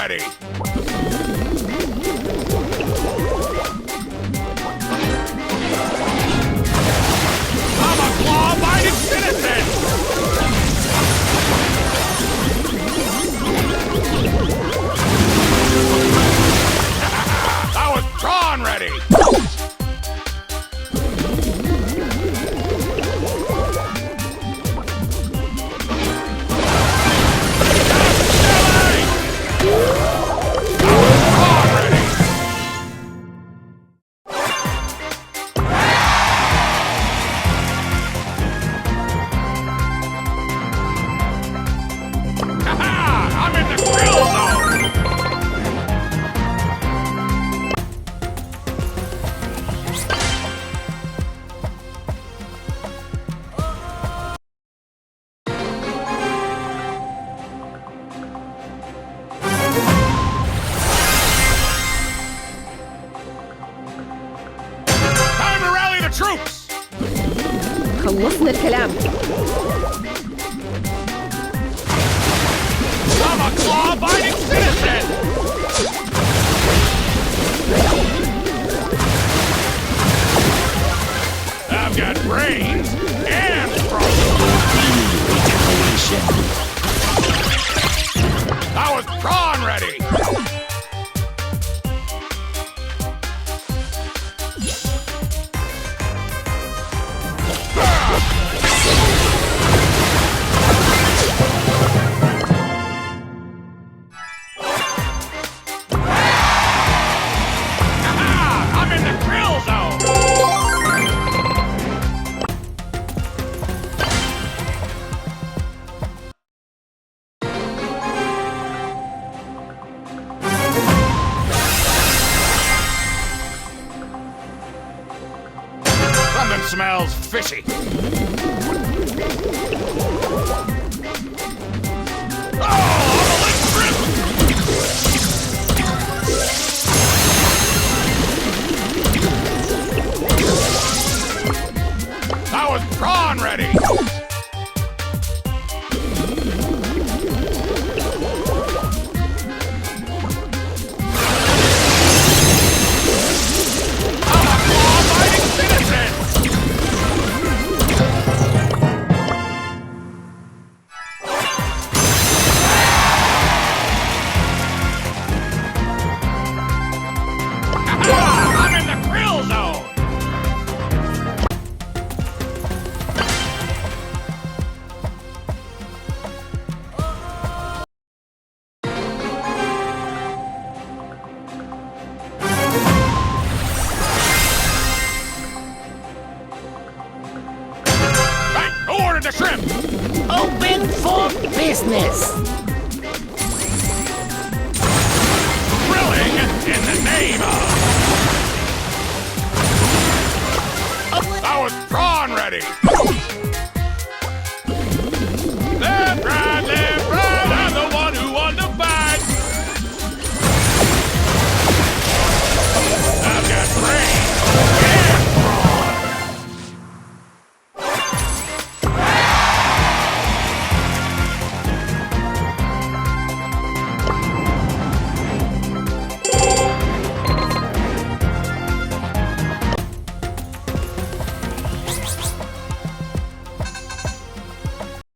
ready! I'm a claw-biting citizen! I was prawn ready! Troops! خلصنا الكلام. I'm a claw-biting citizen! I've got brains and retaliation. I was prawn ready! Something smells fishy. Oh, I'm a late trip! I was prawn ready. The shrimp! Open for business! Grilling in the name of... I was prawn ready!